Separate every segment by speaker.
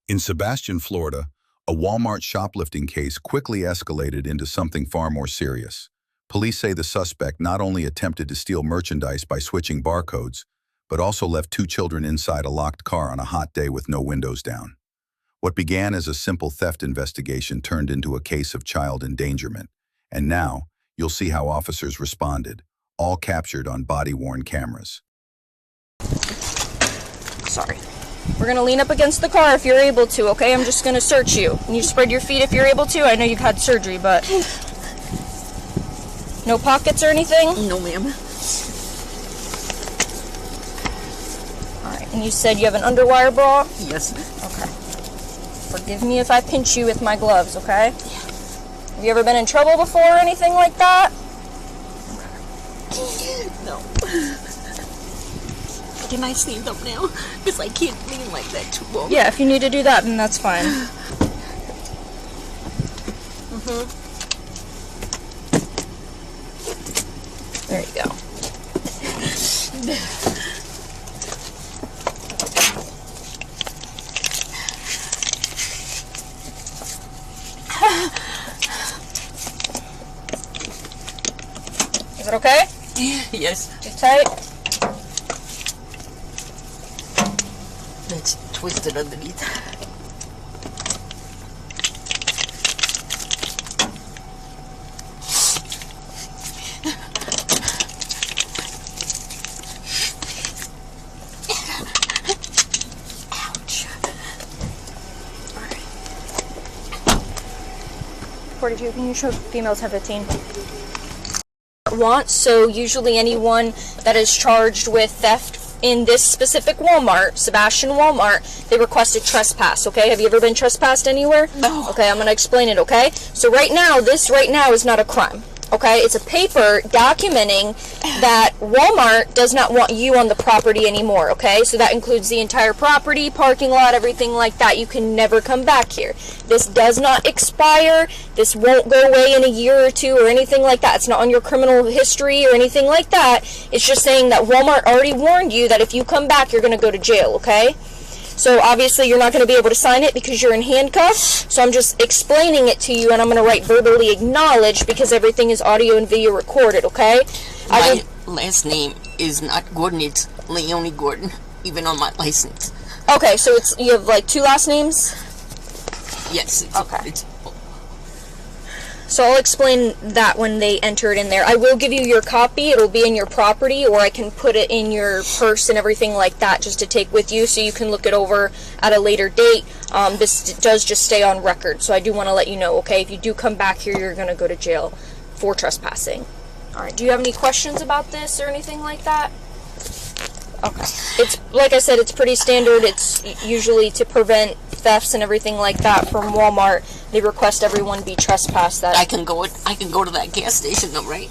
Speaker 1: In Sebastian, Florida, a Walmart shoplifting case quickly escalated into something far more serious. Police say the suspect not only attempted to steal merchandise by switching barcodes, but also left two children inside a locked car on a hot day with no windows down. What began as a simple theft investigation turned into a case of child endangerment. And now, you'll see how officers responded, all captured on body-worn cameras.
Speaker 2: Sorry. We're going to lean up against the car if you're able to, okay? I'm just going to search you. Can you spread your feet if you're able to? I know you've had surgery, but... No pockets or anything?
Speaker 3: No, ma'am.
Speaker 2: Alright, and you said you have an underwire bra?
Speaker 3: Yes.
Speaker 2: Okay. Forgive me if I pinch you with my gloves, okay? Have you ever been in trouble before or anything like that?
Speaker 3: No. Can I stand up now? Because I can't lean like that too long.
Speaker 2: Yeah, if you need to do that, then that's fine. There you go. Is it okay?
Speaker 3: Yes.
Speaker 2: Just tight?
Speaker 3: It's twisted underneath. Ouch.
Speaker 2: 42, can you show females have 15? So usually anyone that is charged with theft in this specific Walmart, Sebastian Walmart, they requested trespass, okay? Have you ever been trespassed anywhere?
Speaker 3: No.
Speaker 2: Okay, I'm going to explain it, okay? So right now is not a crime, okay? It's a paper documenting that Walmart does not want you on the property anymore, okay? So that includes the entire property, parking lot, everything like that. You can never come back here. This does not expire. This won't go away in a year or two or anything like that. It's not on your criminal history or anything like that. It's just saying that Walmart already warned you that if you come back, you're going to go to jail, okay? So obviously you're not going to be able to sign it because you're in handcuffs. So I'm just explaining it to you, and I'm going to write verbally acknowledge because everything is audio and video recorded, okay?
Speaker 3: My last name is not Gordon, it's Leonie Gordon, even on my license.
Speaker 2: Okay, so you have like two last names?
Speaker 3: Yes.
Speaker 2: Okay. So I'll explain that when they enter it in there. I will give you your copy. It'll be in your property, or I can put it in your purse and everything like that just to take with you so you can look it over at a later date. This does just stay on record, so I do want to let you know, okay? If you do come back here, you're going to go to jail for trespassing. All right, do you have any questions about this or anything like that? Okay. It's, like I said, it's pretty standard. It's usually to prevent thefts and everything like that from Walmart. They request everyone be trespassed. That
Speaker 3: I can go to that gas station though, right?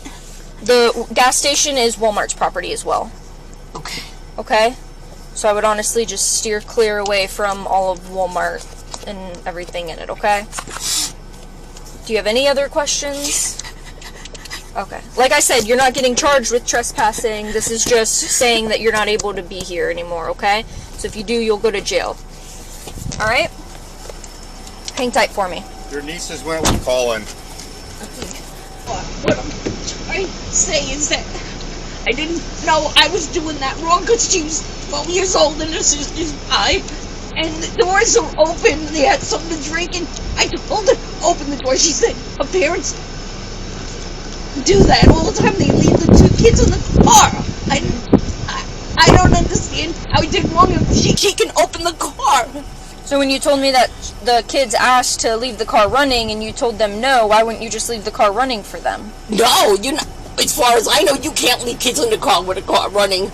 Speaker 2: The gas station is Walmart's property as well.
Speaker 3: Okay.
Speaker 2: Okay? So I would honestly just steer clear away from all of Walmart and everything in it, okay? Do you have any other questions? Okay. Like I said, you're not getting charged with trespassing. This is just saying that you're not able to be here anymore, okay? So if you do, you'll go to jail. Alright? Hang tight for me.
Speaker 4: Your nieces went with Colin.
Speaker 3: What I'm trying to say is that I didn't know I was doing that wrong because she was 12 years old and her sister's 5. And the doors are open. They had something to drink, and I told her, open the door. She said her parents do that all the time. They leave the two kids in the car. I don't understand how I did wrong if she can open the car.
Speaker 2: So when you told me that the kids asked to leave the car running and you told them no, why wouldn't you just leave the car running for them?
Speaker 3: No, as far as I know, you can't leave kids in the car with a car running.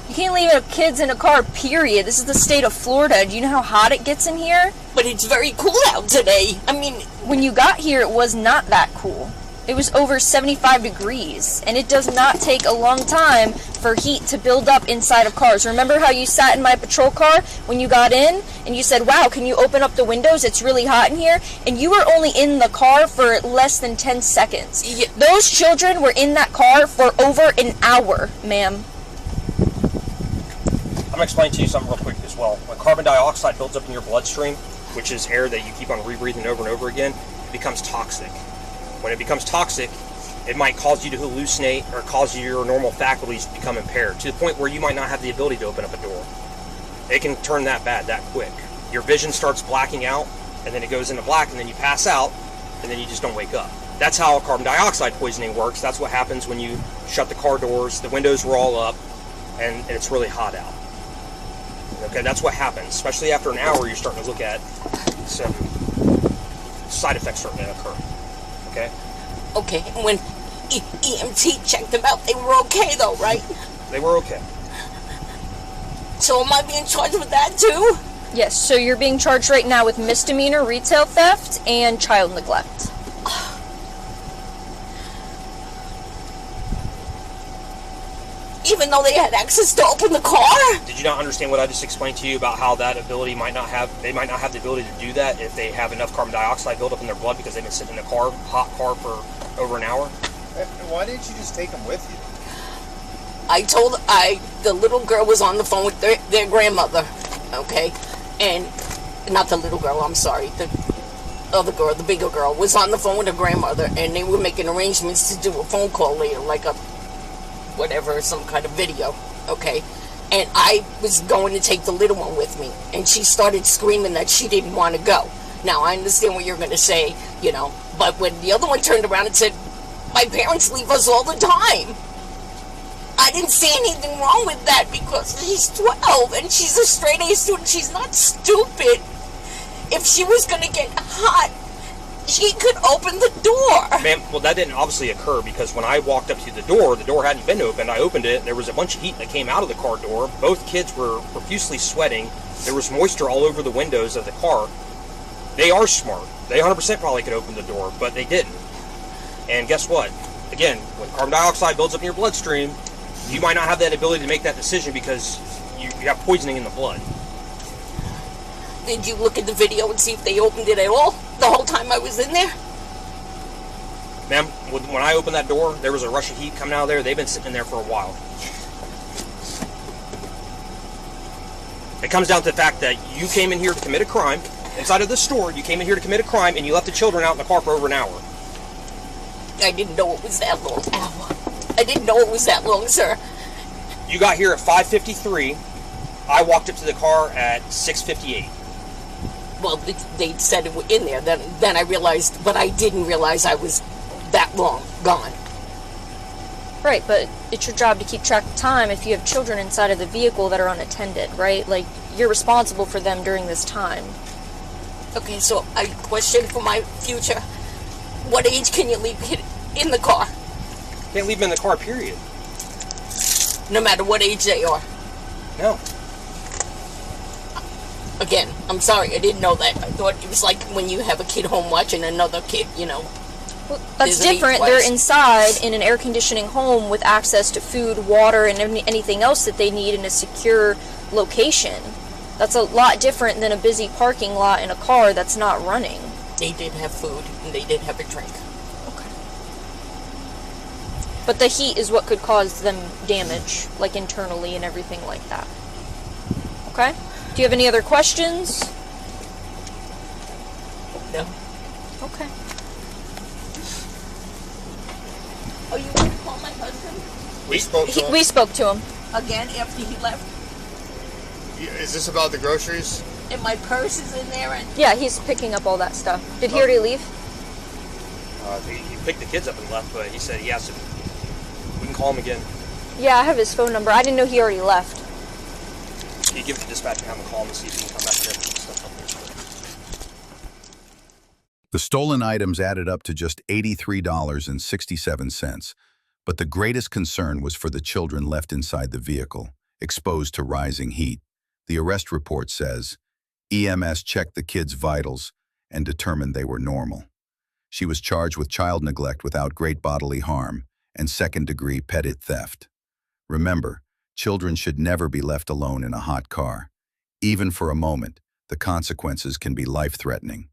Speaker 2: You can't leave kids in a car, period. This is the state of Florida. Do you know how hot it gets in here?
Speaker 3: But it's very cool out today. I mean,
Speaker 2: when you got here, it was not that cool. It was over 75 degrees, and it does not take a long time for heat to build up inside of cars. Remember how you sat in my patrol car when you got in, and you said, wow, can you open up the windows? It's really hot in here. And you were only in the car for less than 10 seconds.
Speaker 3: Yeah.
Speaker 2: Those children were in that car for over an hour, ma'am.
Speaker 5: I'm going to explain to you something real quick as well. When carbon dioxide builds up in your bloodstream, which is air that you keep on rebreathing over and over again, it becomes toxic. When it becomes toxic, it might cause you to hallucinate or cause your normal faculties to become impaired to the point where you might not have the ability to open up a door. It can turn that bad that quick. Your vision starts blacking out, and then it goes into black, and then you pass out, and then you just don't wake up. That's how carbon dioxide poisoning works. That's what happens when you shut the car doors, the windows were all up, and it's really hot out. Okay, that's what happens. Especially after an hour, you're starting to look at some side effects starting to occur. Okay?
Speaker 3: Okay, and when EMT checked them out, they were okay though, right?
Speaker 5: They were okay.
Speaker 3: So am I being charged with that too?
Speaker 2: Yes, so you're being charged right now with misdemeanor retail theft and child neglect.
Speaker 3: Even though they had access to open the car?
Speaker 5: Did you not understand what I just explained to you about how that ability they might not have the ability to do that if they have enough carbon dioxide built up in their blood because they've been sitting in a hot car for over an hour?
Speaker 4: Why didn't you just take them with you?
Speaker 3: The little girl was on the phone with their grandmother, okay? And, not the little girl, I'm sorry, the other girl, the bigger girl, was on the phone with her grandmother, and they were making arrangements to do a phone call later, like some kind of video, okay? And I was going to take the little one with me, and she started screaming that she didn't want to go. Now, I understand what you're going to say, but when the other one turned around and said, my parents leave us all the time, I didn't see anything wrong with that because she's 12 and she's a straight A student. She's not stupid. If she was going to get hot, she could open the door.
Speaker 5: Ma'am, well, that didn't obviously occur because when I walked up to the door hadn't been opened. I opened it, and there was a bunch of heat that came out of the car door. Both kids were profusely sweating. There was moisture all over the windows of the car. They are smart. They 100% probably could open the door, but they didn't. And guess what? Again, when carbon dioxide builds up in your bloodstream, you might not have that ability to make that decision because you have poisoning in the blood.
Speaker 3: Did you look at the video and see if they opened it at all the whole time I was in there?
Speaker 5: Ma'am, when I opened that door, there was a rush of heat coming out of there. They've been sitting in there for a while. It comes down to the fact that you came in here to commit a crime. Inside of the store, you came in here to commit a crime, and you left the children out in the car for over an hour.
Speaker 3: I didn't know it was that long. I didn't know it was that long, sir.
Speaker 5: You got here at 5:53. I walked up to the car at 6:58.
Speaker 3: Well, they said it was in there. Then I realized, but I didn't realize I was that long gone.
Speaker 2: Right, but it's your job to keep track of time if you have children inside of the vehicle that are unattended, right? Like, you're responsible for them during this time.
Speaker 3: Okay, so I question for my future. What age can you leave kid in the car?
Speaker 5: Can't leave them in the car, period.
Speaker 3: No matter what age they are?
Speaker 5: No.
Speaker 3: Again, I'm sorry, I didn't know that. I thought it was like when you have a kid home watching another kid,
Speaker 2: Well, that's different. They're inside in an air conditioning home with access to food, water, and anything else that they need in a secure location. That's a lot different than a busy parking lot in a car that's not running.
Speaker 3: They did have food, and they did have a drink.
Speaker 2: Okay. But the heat is what could cause them damage, like internally and everything like that. Okay? Do you have any other questions?
Speaker 3: No.
Speaker 2: Okay.
Speaker 3: Oh, you want to call my husband?
Speaker 4: We spoke to him.
Speaker 2: We spoke to him.
Speaker 3: Again, after he left?
Speaker 4: Is this about the groceries?
Speaker 3: And my purse is in there, and...
Speaker 2: Yeah, he's picking up all that stuff. Did he already leave?
Speaker 5: He picked the kids up and left, but he said he has to. We can call him again.
Speaker 2: Yeah, I have his phone number. I didn't know he already left.
Speaker 5: You give it to dispatch and have him call him and see if he can come back here and put stuff up there.
Speaker 1: The stolen items added up to just $83.67, but the greatest concern was for the children left inside the vehicle, exposed to rising heat. The arrest report says, EMS checked the kids' vitals and determined they were normal. She was charged with child neglect without great bodily harm and second-degree petit theft. Remember, children should never be left alone in a hot car. Even for a moment, the consequences can be life-threatening.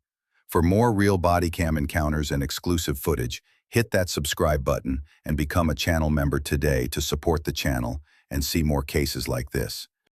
Speaker 1: For more real body cam encounters and exclusive footage, hit that subscribe button and become a channel member today to support the channel and see more cases like this.